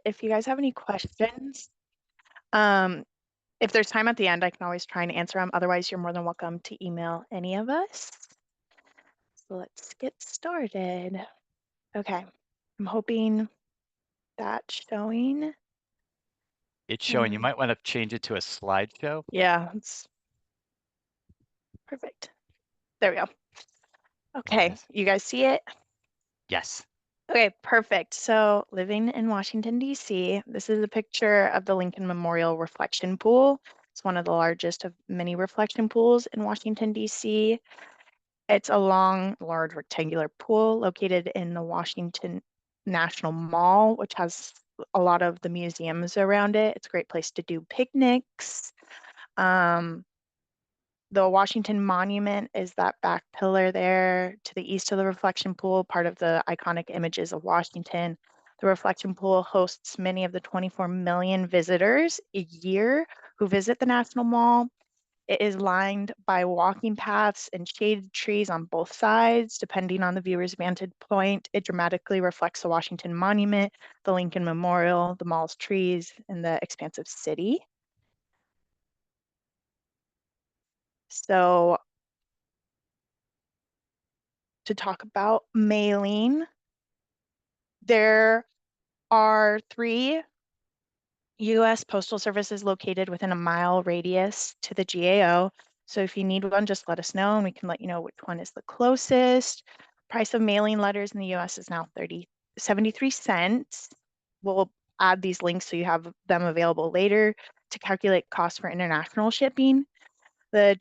If you guys have any questions, um, if there's time at the end, I can always try and answer them. Otherwise, you're more than welcome to email any of us. So let's get started. Okay, I'm hoping that's showing. It's showing. You might want to change it to a slideshow. Yeah, it's perfect. There we go. There it Okay, is. you guys see it? Yes. Okay, perfect. So living in Washington, D.C., this is a picture of the Lincoln Memorial Reflection Pool. It's one of the largest of many reflection pools in Washington, D.C. It's a long, large rectangular pool located in the Washington National Mall, which has a lot of the museums around it. It's a great place to do picnics. Um, the Washington Monument is that back pillar there to the east of the reflection pool, part of the iconic images of Washington. The reflection pool hosts many of the 24 million visitors a year who visit the National Mall. It is lined by walking paths and shaded trees on both sides. Depending on the viewer's vantage point, it dramatically reflects the Washington Monument, the Lincoln Memorial, the mall's trees, and the expansive city. So to talk about mailing, there are 3 U.S. Postal Services located within a mile radius to the GAO. So if you need one, just let us know and we can let you know which one is the closest. Price of mailing letters in the U.S. is now 73 cents. We'll add these links so you have them available later to calculate costs for international shipping. The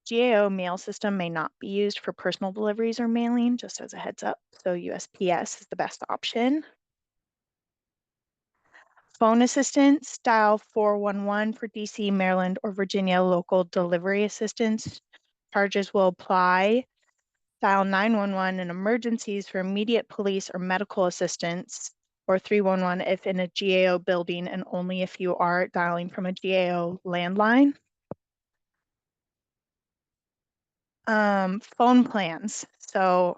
GAO mail system may not be used for personal deliveries or mailing, just as a heads up. So USPS is the best option. Phone assistance, dial 411 for DC, Maryland, or Virginia local delivery assistance. Charges will apply. Dial 911 in emergencies for immediate police or medical assistance, or 311 if in a GAO building and only if you are dialing from a GAO landline. Phone plans. So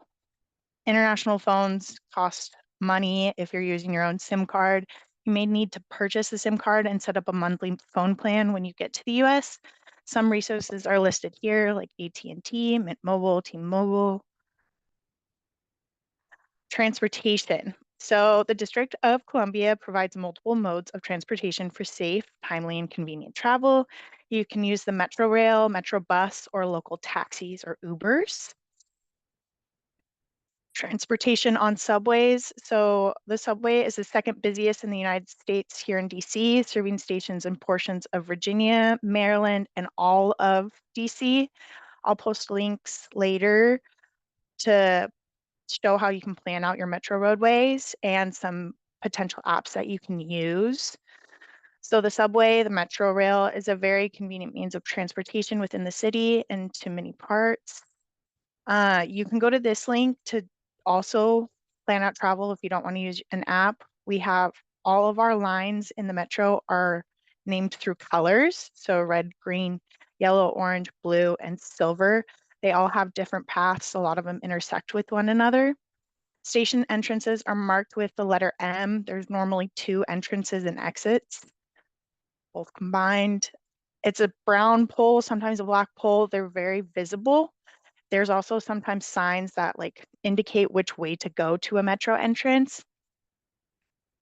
international phones cost money if you're using your own SIM card. You may need to purchase a SIM card and set up a monthly phone plan when you get to the US. Some resources are listed here, like AT&T, Mint Mobile, T-Mobile. Transportation. So the District of Columbia provides multiple modes of transportation for safe, timely, and convenient travel. You can use the Metro Rail, Metro Bus, or local taxis or Ubers. Transportation on subways. So the subway is the second busiest in the United States here in DC, serving stations in portions of Virginia, Maryland, and all of DC. I'll post links later to show how you can plan out your metro roadways and some potential apps that you can use. So the subway, the Metro Rail, is a very convenient means of transportation within the city and to many parts. You can go to this link to also plan out travel if you don't want to use an app. We have all of our lines in the metro are named through colors. So red, green, yellow, orange, blue, and silver. They all have different paths. A lot of them intersect with one another. Station entrances are marked with the letter M. There's normally 2 entrances and exits, both combined. It's a brown pole, sometimes a black pole. They're very visible. There's also sometimes signs that like indicate which way to go to a metro entrance.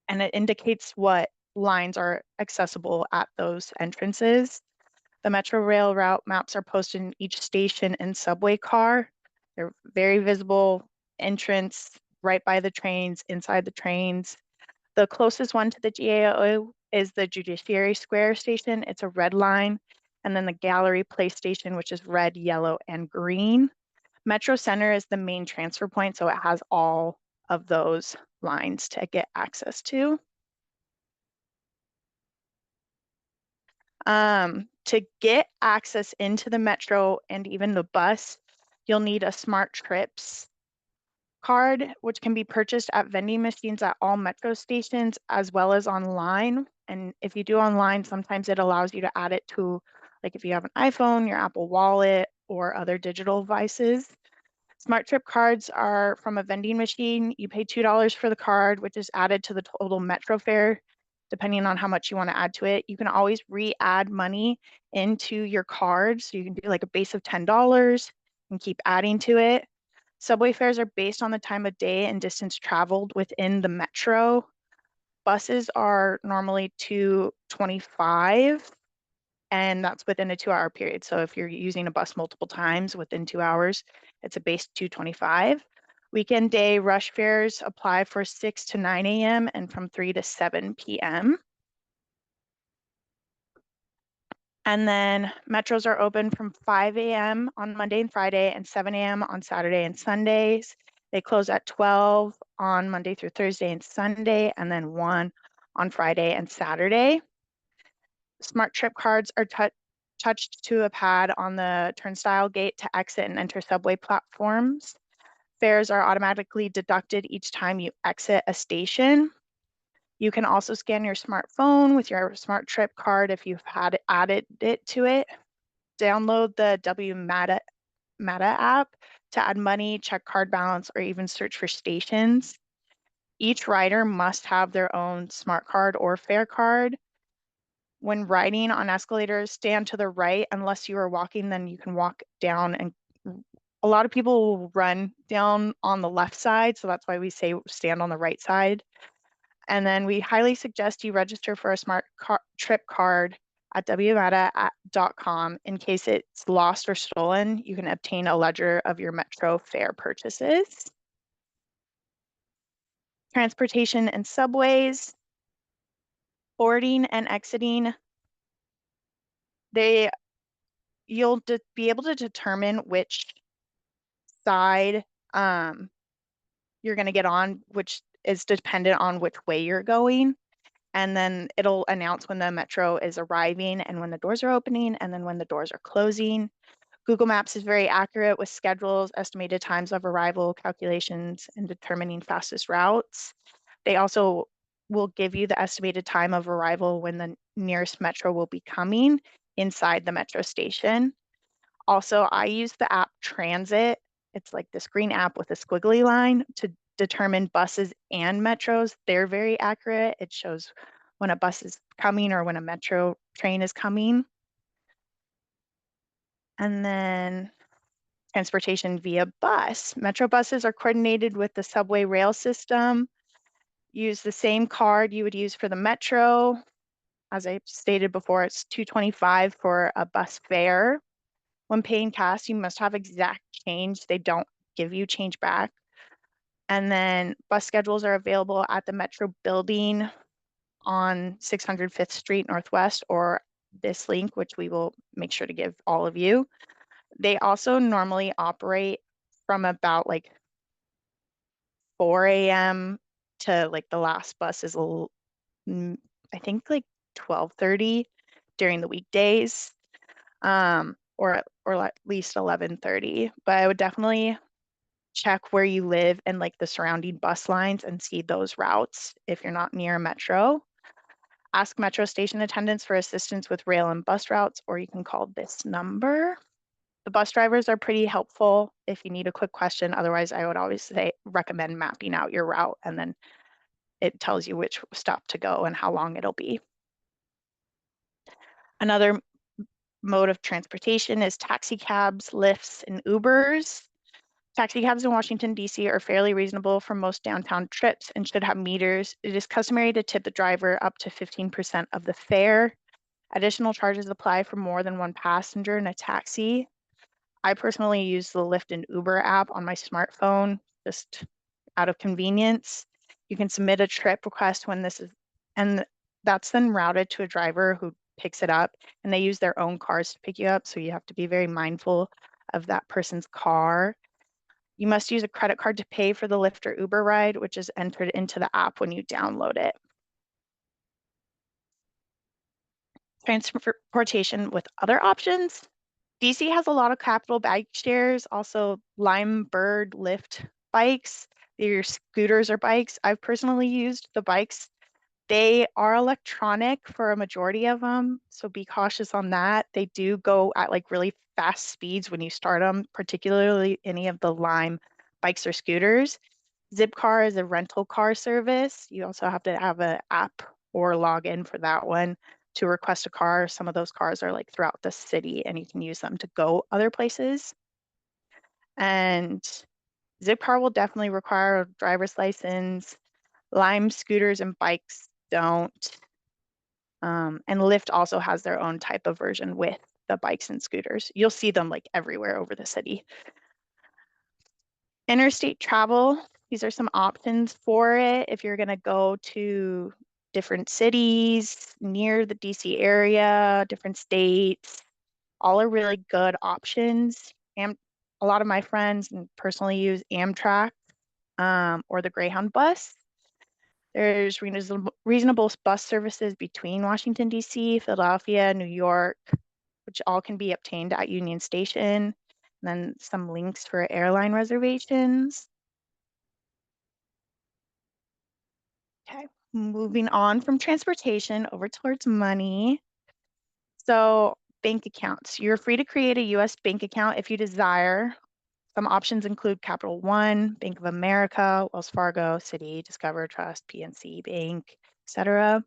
And it indicates what lines are accessible at those entrances. The Metro Rail route maps are posted in each station and subway car. They're very visible entrance right by the trains, inside the trains. The closest one to the GAO is the Judiciary Square station. It's a red line. And then the Gallery Place station, which is red, yellow, and green. Metro Center is the main transfer point, so it has all of those lines to get access to. To get access into the metro and even the bus, you'll need a Smart Trips card, which can be purchased at vending machines at all metro stations as well as online. And if you do online, sometimes it allows you to add it to, like if you have an iPhone, your Apple Wallet, or other digital devices. Smart Trip cards are from a vending machine. You pay $2 for the card, which is added to the total Metro fare, depending on how much you want to add to it. You can always re-add money into your card. So you can do like a base of $10 and keep adding to it. Subway fares are based on the time of day and distance traveled within the Metro. Buses are normally 225, and that's within a 2-hour period. So if you're using a bus multiple times within 2 hours, it's a base 225. Weekend day rush fares apply for 6 to 9 a.m. and from 3 to 7 p.m. And then metros are open from 5 a.m. on Monday and Friday and 7 a.m. on Saturday and Sundays. They close at 12 on Monday through Thursday and Sunday, and then 1 on Friday and Saturday. Smart Trip cards are touched to a pad on the turnstile gate to exit and enter subway platforms. Fares are automatically deducted each time you exit a station. You can also scan your smartphone with your Smart Trip card if you've had added it to it. Download the WMATA app to add money, check card balance, or even search for stations. Each rider must have their own smart card or fare card. When riding on escalators, stand to the right. Unless you are walking, then you can walk down, and a lot of people will run down on the left side. So that's why we say stand on the right side. And then we highly suggest you register for a smart trip card at wmeta.com. In case it's lost or stolen, you can obtain a ledger of your Metro fare purchases. Transportation and subways, boarding and exiting. You'll be able to determine which side you're going to get on, which is dependent on which way you're going. And then it'll announce when the metro is arriving and when the doors are opening and then when the doors are closing. Google Maps is very accurate with schedules, estimated times of arrival, calculations, and determining fastest routes. They also will give you the estimated time of arrival when the nearest metro will be coming inside the metro station. Also, I use the app Transit. It's like this green app with a squiggly line to determine buses and metros. They're very accurate. It shows when a bus is coming or when a metro train is coming. And then transportation via bus. Metro buses are coordinated with the subway rail system. Use the same card you would use for the metro. As I stated before, it's $225 for a bus fare. When paying cash, you must have exact change. They don't give you change back. And then bus schedules are available at the Metro building on 605th Street Northwest, or this link, which we will make sure to give all of you. They also normally operate from about like 4 a.m. to like the last bus is, I think like 12:30 during the weekdays, or at least 11:30. But I would definitely check where you live and like the surrounding bus lines and see those routes if you're not near a metro. Ask metro station attendants for assistance with rail and bus routes, or you can call this number. The bus drivers are pretty helpful if you need a quick question. Otherwise, I would always recommend mapping out your route, and then it tells you which stop to go and how long it'll be. Another mode of transportation is taxi cabs, Lyfts, and Ubers. Taxi cabs in Washington, D.C. are fairly reasonable for most downtown trips and should have meters. It is customary to tip the driver up to 15% of the fare. Additional charges apply for more than one passenger in a taxi. I personally use the Lyft and Uber app on my smartphone, just out of convenience. You can submit a trip request when this is, and that's then routed to a driver who picks it up, and they use their own cars to pick you up. So you have to be very mindful of that person's car. You must use a credit card to pay for the Lyft or Uber ride, which is entered into the app when you download it. Transportation with other options. DC has a lot of capital bike shares, also Lime Bird Lyft bikes. They're scooters or bikes. I've personally used the bikes They are electronic for a majority of them, so be cautious on that. They do go at like really fast speeds when you start them, particularly any of the Lime bikes or scooters. Zipcar is a rental car service. You also have to have an app or log in for that one to request a car. Some of those cars are like throughout the city and you can use them to go other places. And Zipcar will definitely require a driver's license. Lime scooters and bikes don't. And Lyft also has their own type of version with the bikes and scooters. You'll see them like everywhere over the city. Interstate travel, these are some options for it if you're going to go to different cities near the DC area, different states. All are really good options. And a lot of my friends personally use Amtrak or the Greyhound bus. There's reasonable bus services between Washington, D.C., Philadelphia, New York, which all can be obtained at Union Station. And then some links for airline reservations. Okay, moving on from transportation over towards money. So bank accounts. You're free to create a US bank account if you desire. Some options include Capital One, Bank of America, Wells Fargo, Citi, Discover, Trust, PNC Bank, etc.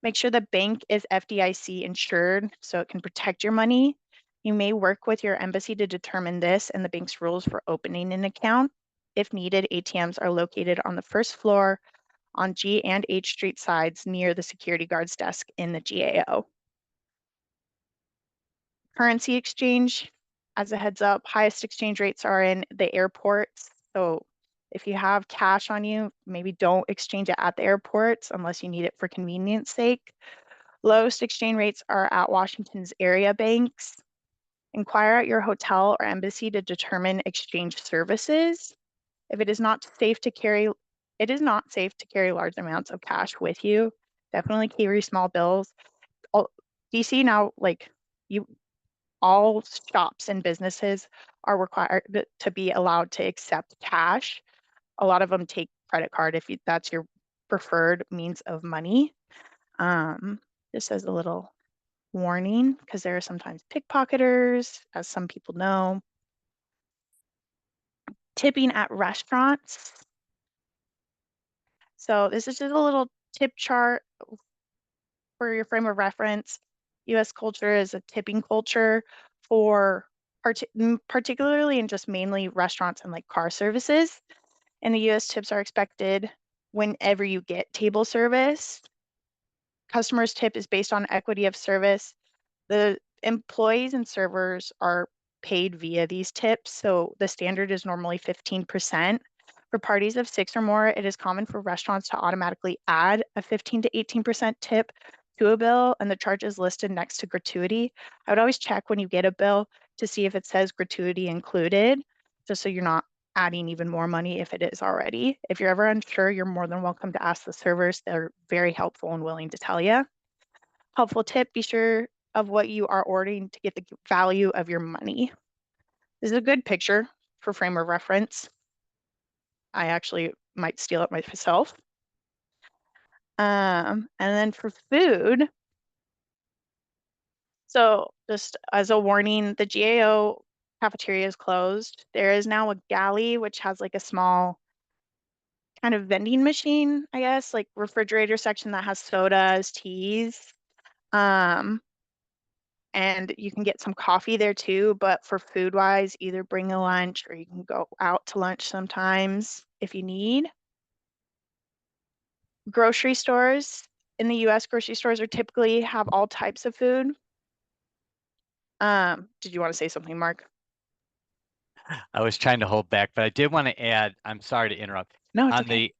Make sure the bank is FDIC insured so it can protect your money. You may work with your embassy to determine this and the bank's rules for opening an account. If needed, ATMs are located on the first floor on G and H Street sides near the security guard's desk in the GAO. Currency exchange, as a heads up, highest exchange rates are in the airports. So if you have cash on you, maybe don't exchange it at the airports unless you need it for convenience sake. Lowest exchange rates are at Washington's area banks. Inquire at your hotel or embassy to determine exchange services. If it is not safe to carry, it is not safe to carry large amounts of cash with you. Definitely carry small bills. DC now, like you, all shops and businesses are required to be allowed to accept cash. A lot of them take credit card if that's your preferred means of money. This is a little warning because there are sometimes pickpocketers, as some people know. Tipping at restaurants. So this is just a little tip chart for your frame of reference. US culture is a tipping culture for particularly in just mainly restaurants and like car services. In the US, tips are expected whenever you get table service. Customers' tip is based on equity of service. The employees and servers are paid via these tips, so the standard is normally 15%. For parties of 6 or more, it is common for restaurants to automatically add a 15 to 18% tip to a bill, and the charge is listed next to gratuity. I would always check when you get a bill to see if it says gratuity included, just so you're not adding even more money if it is already. If you're ever unsure, you're more than welcome to ask the servers. They're very helpful and willing to tell you. Helpful tip, be sure of what you are ordering to get the value of your money. This is a good picture for frame of reference. I actually might steal it myself. And then for food, so just as a warning, the GAO cafeteria is closed. There is now a galley, which has like a small kind of vending machine, I guess, like refrigerator section that has sodas, teas. Um, and you can get some coffee there too, but for food wise, either bring a lunch or you can go out to lunch sometimes if you need. Grocery stores in the US, grocery stores are typically have all types of food. Did you want to say something, Mark? I was trying to hold back, but I did want to add, I'm sorry to interrupt, No, it's on okay.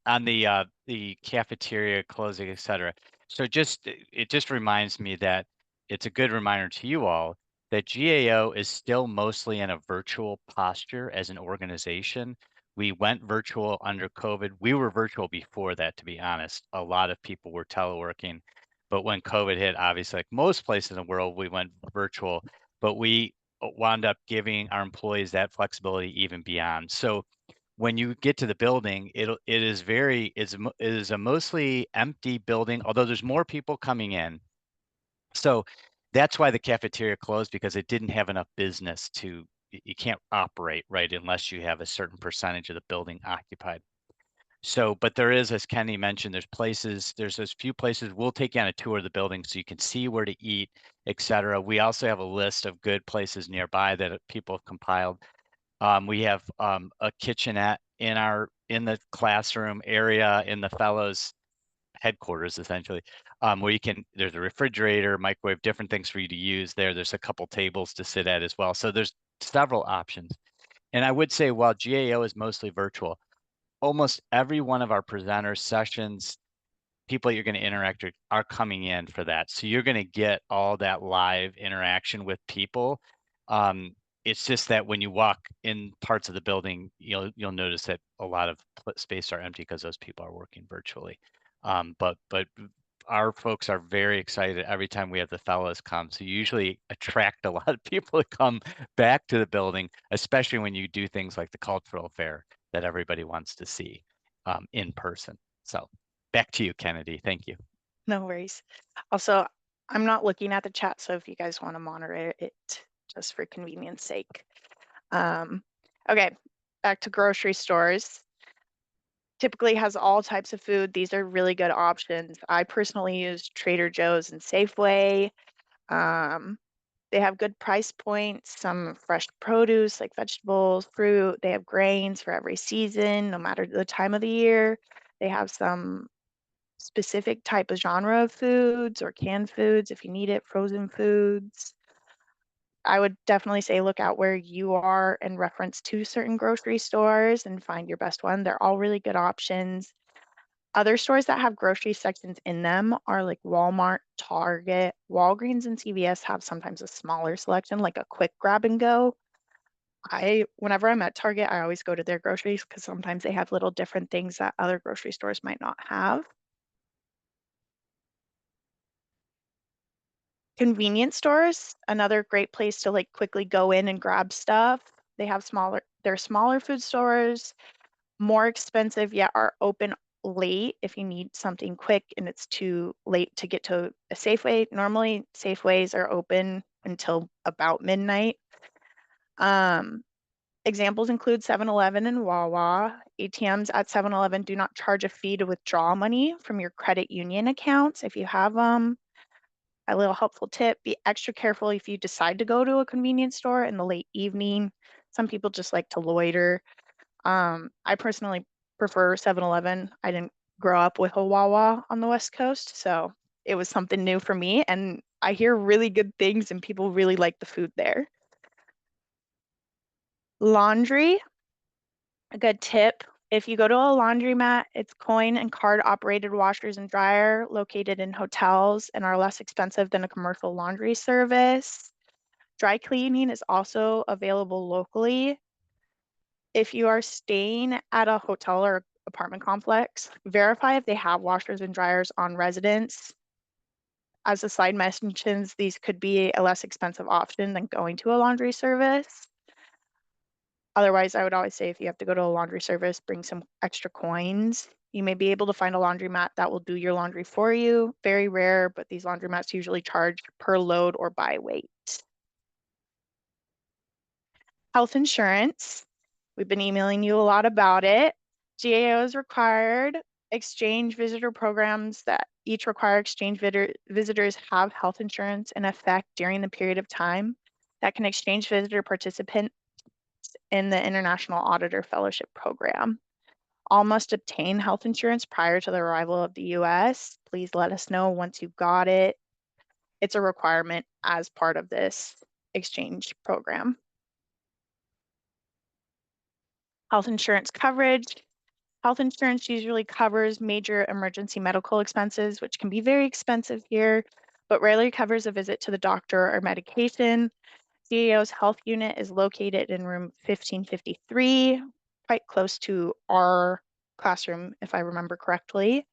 the cafeteria closing, et cetera. So it just reminds me that it's a good reminder to you all that GAO is still mostly in a virtual posture as an organization. We went virtual under COVID. We were virtual before that, to be honest. A lot of people were teleworking, but when COVID hit, obviously, like most places in the world, we went virtual. But we wound up giving our employees that flexibility even beyond. So when you get to the building, it is very, it is a mostly empty building, although there's more people coming in. So that's why the cafeteria closed, because it didn't have enough business to, you can't operate, right, unless you have a certain percentage of the building occupied. So, but there is, as Kenny mentioned, there's a few places. We'll take you on a tour of the building so you can see where to eat, et cetera. We also have a list of good places nearby that people have compiled. We have a kitchenette in the classroom area in the fellows headquarters, essentially, where there's a refrigerator, microwave, different things for you to use there. There's a couple tables to sit at as well. So there's several options. And I would say, while GAO is mostly virtual, almost every one of our presenters sessions, people you're going to interact with are coming in for that. So you're going to get all that live interaction with people. It's just that when you walk in parts of the building, you'll notice that a lot of space are empty because those people are working virtually. But our folks are very excited every time we have the fellows come. So you usually attract a lot of people to come back to the building, especially when you do things like the cultural fair that everybody wants to see in person. So back to you, Kennedy. Thank you. No worries. Also, I'm not looking at the chat, so if you guys want to monitor it just for convenience sake. Okay, back to grocery stores. Typically has all types of food. These are really good options. I personally use Trader Joe's and Safeway. Um, they have good price points, some fresh produce like vegetables, fruit. They have grains for every season, no matter the time of the year. They have some specific type of genre of foods or canned foods if you need it, frozen foods. I would definitely say look out where you are and reference to certain grocery stores and find your best one. They're all really good options. Other stores that have grocery sections in them are like Walmart, Target, Walgreens, and CVS have sometimes a smaller selection, like a quick grab and go. Whenever I'm at Target, I always go to their groceries because sometimes they have little different things that other grocery stores might not have. Convenience stores, another great place to like quickly go in and grab stuff. They're smaller food stores, more expensive, yet are open late if you need something quick and it's too late to get to a Safeway. Normally, Safeways are open until about midnight. Um, Examples include 7-Eleven and Wawa. ATMs at 7-Eleven do not charge a fee to withdraw money from your credit union accounts if you have them. A little helpful tip, be extra careful if you decide to go to a convenience store in the late evening. Some people just like to loiter. I personally prefer 7-Eleven. I didn't grow up with a Wawa on the West Coast, so it was something new for me. And I hear really good things and people really like the food there. Laundry, a good tip. If you go to a laundromat, it's coin and card operated washers and dryer located in hotels and are less expensive than a commercial laundry service. Dry cleaning is also available locally. If you are staying at a hotel or apartment complex, verify if they have washers and dryers on residence. As the slide mentions, these could be a less expensive option than going to a laundry service. Otherwise, I would always say if you have to go to a laundry service, bring some extra coins. You may be able to find a laundromat that will do your laundry for you. Very rare, but these laundromats usually charge per load or by weight. Health insurance. We've been emailing you a lot about it. GAO is required. Exchange visitor programs that each require exchange visitors have health insurance in effect during the period of time that can exchange visitor participants in the International Auditor Fellowship Program. All must obtain health insurance prior to the arrival of the US. Please let us know once you've got it. It's a requirement as part of this exchange program. Health insurance coverage. Health insurance usually covers major emergency medical expenses, which can be very expensive here, but rarely covers a visit to the doctor or medication. CAO's health unit is located in room 1553, quite close to our classroom, if I remember correctly.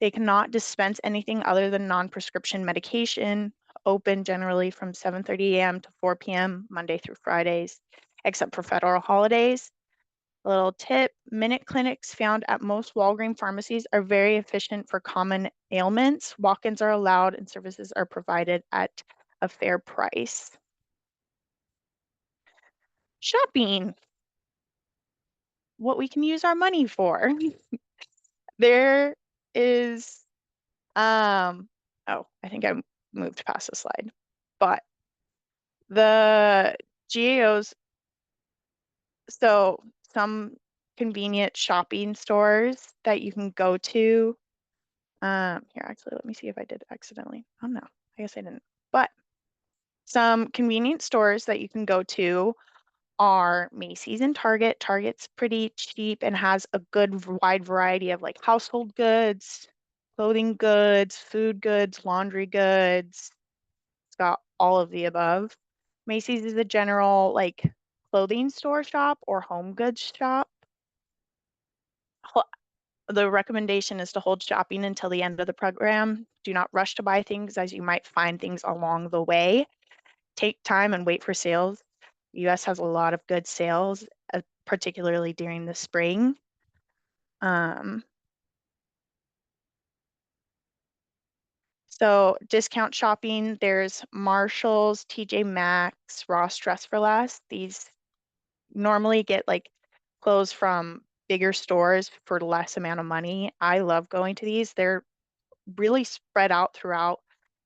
They cannot dispense anything other than non-prescription medication, open generally from 7:30 a.m. to 4 p.m. Monday through Fridays, except for federal holidays. A little tip, minute clinics found at most Walgreens pharmacies are very efficient for common ailments. Walk-ins are allowed and services are provided at a fair price. Shopping, what we can use our money for. There is, oh, I think I moved past the slide, but the GAOs, so some convenient shopping stores that you can go to. Here, actually, let me see if I did accidentally. Oh no, I guess I didn't. But some convenient stores that you can go to are Macy's and Target. Target's pretty cheap and has a good wide variety of like household goods, clothing goods, food goods, laundry goods. It's got all of the above. Macy's is a general like clothing store shop or home goods shop. The recommendation is to hold shopping until the end of the program. Do not rush to buy things as you might find things along the way. Take time and wait for sales. The US has a lot of good sales, particularly during the spring. Um, so discount shopping, there's Marshalls, TJ Maxx, Ross Dress for Less. These normally get like clothes from bigger stores for less amount of money. I love going to these. They're really spread out throughout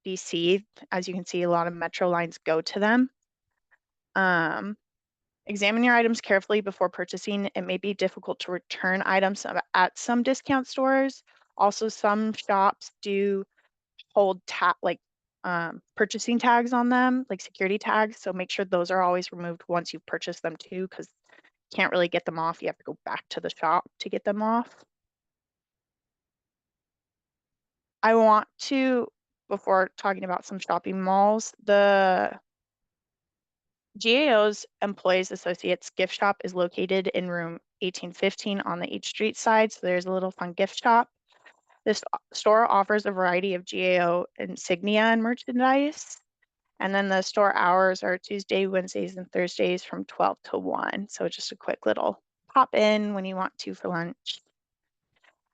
DC. As you can see, a lot of metro lines go to them. Examine your items carefully before purchasing. It may be difficult to return items at some discount stores. Also, some shops do hold purchasing tags on them, like security tags. So make sure those are always removed once you've purchased them too, because you can't really get them off. You have to go back to the shop to get them off. I want to, before talking about some shopping malls, the GAO's Employees Associates gift shop is located in room 1815 on the H Street side. So there's a little fun gift shop. This store offers a variety of GAO insignia and merchandise. And then the store hours are Tuesday, Wednesdays, and Thursdays from 12 to 1. So just a quick little pop in when you want to for lunch.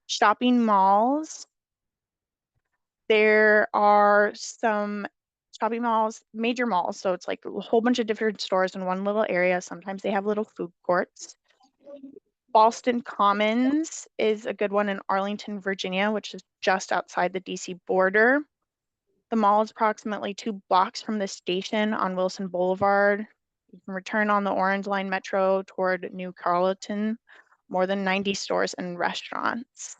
Shopping malls. There are some shopping malls, major malls. So it's like a whole bunch of different stores in one little area. Sometimes they have little food courts. Boston Commons is a good one in Arlington, Virginia, which is just outside the DC border. The mall is approximately 2 blocks from the station on Wilson Boulevard. You can return on the Orange Line Metro toward New Carrollton. More than 90 stores and restaurants.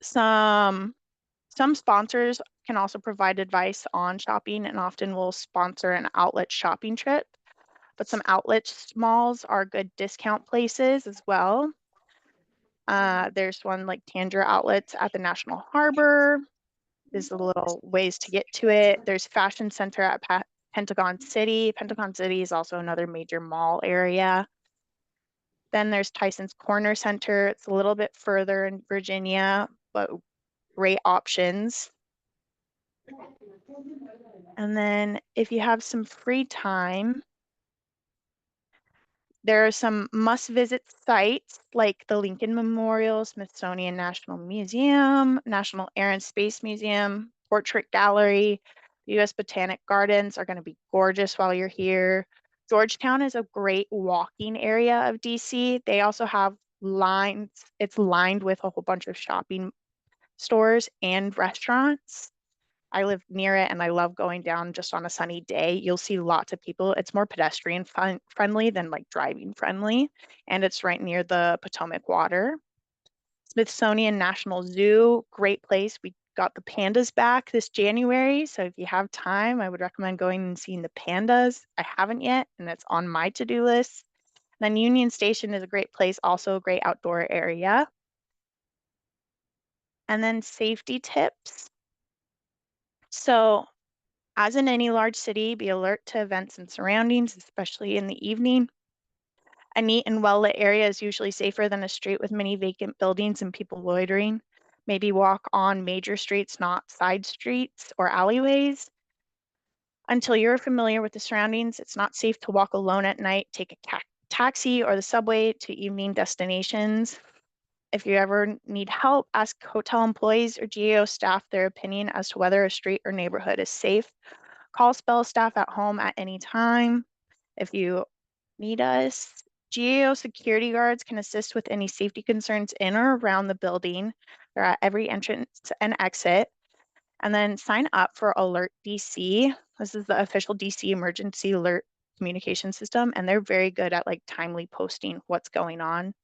Some sponsors can also provide advice on shopping and often will sponsor an outlet shopping trip. But some outlet malls are good discount places as well. There's one like Tanger Outlets at the National Harbor. There's a little ways to get to it. There's Fashion Center at Pentagon City. Pentagon City is also another major mall area. Then there's Tyson's Corner Center. It's a little bit further in Virginia, but great options. And then if you have some free time, there are some must-visit sites like the Lincoln Memorial, Smithsonian National Museum, National Air and Space Museum, Portrait Gallery, U.S. Botanic Gardens are going to be gorgeous while you're here. Georgetown is a great walking area of DC. They also have lines, it's lined with a whole bunch of shopping stores and restaurants. I live near it and I love going down just on a sunny day. You'll see lots of people. It's more pedestrian friendly than like driving friendly. And it's right near the Potomac Water. Smithsonian National Zoo, great place. We got the pandas back this January. So if you have time, I would recommend going and seeing the pandas. I haven't yet, and it's on my to-do list. Then Union Station is a great place, also a great outdoor area. And then safety tips. So as in any large city, be alert to events and surroundings, especially in the evening. A neat and well-lit area is usually safer than a street with many vacant buildings and people loitering. Maybe walk on major streets, not side streets or alleyways. Until you're familiar with the surroundings, it's not safe to walk alone at night, take a taxi or the subway to evening destinations. If you ever need help, ask hotel employees or GAO staff their opinion as to whether a street or neighborhood is safe. Call spell staff at home at any time. If you need us, GAO security guards can assist with any safety concerns in or around the building. They're at every entrance and exit. And then sign up for Alert DC. This is the official DC emergency alert communication system, and they're very good at like timely posting what's going on.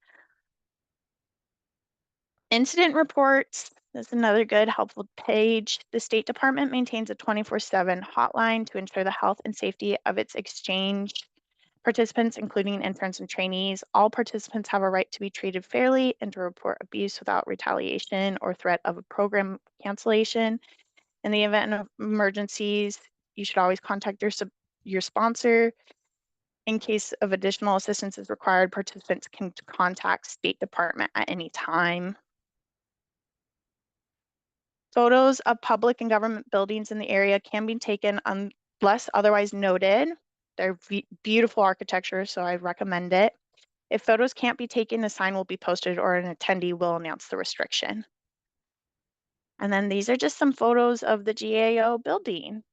Incident reports is another good helpful page. The State Department maintains a 24/7 hotline to ensure the health and safety of its exchange participants, including interns and trainees. All participants have a right to be treated fairly and to report abuse without retaliation or threat of a program cancellation. In the event of emergencies, you should always contact your sponsor. In case of additional assistance is required, participants can contact State Department at any time. Photos of public and government buildings in the area can be taken unless otherwise noted. They're beautiful architecture, so I recommend it. If photos can't be taken, a sign will be posted or an attendee will announce the restriction. And then these are just some photos of the GAO building.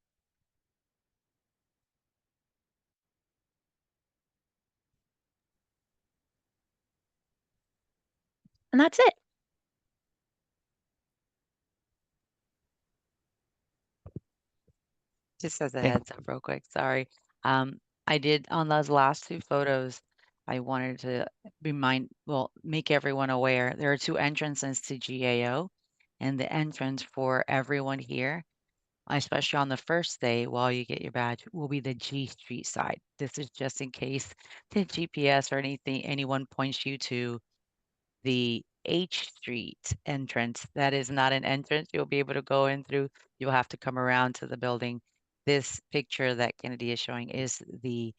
And that's it. Just as a Thank, heads up real quick, sorry. I did on those last two photos, I wanted to make everyone aware. There are two entrances to GAO, and the entrance for everyone here, especially on the first day while you get your badge, will be the G Street side. This is just in case the GPS or anyone points you to the H Street entrance. That is not an entrance you'll be able to go in through. You'll have to come around to the building. This picture that Kennedy is showing is the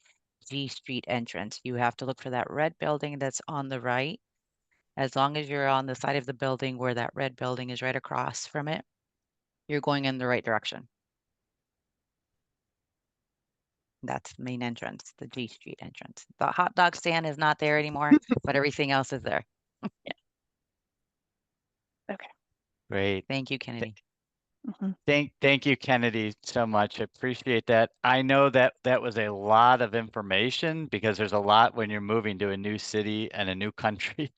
G Street entrance. You have to look for that red building that's on the right. As long as you're on the side of the building where that red building is right across from it, you're going in the right direction. That's the main entrance, the G Street entrance. The hot dog stand is not there anymore, but everything else is there. Yeah. Okay. great. Thank you, Kennedy. Thank you, Kennedy, so much. I appreciate that. I know that that was a lot of information because there's a lot when you're moving to a new city and a new country.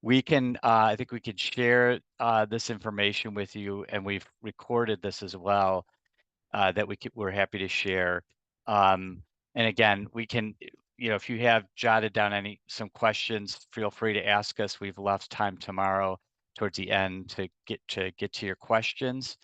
We can, I think we could share this information with you, and we've recorded this as well, that we're happy to share. And again, we can, if you have jotted down some questions, feel free to ask us. We've left time tomorrow towards the end to get to your questions.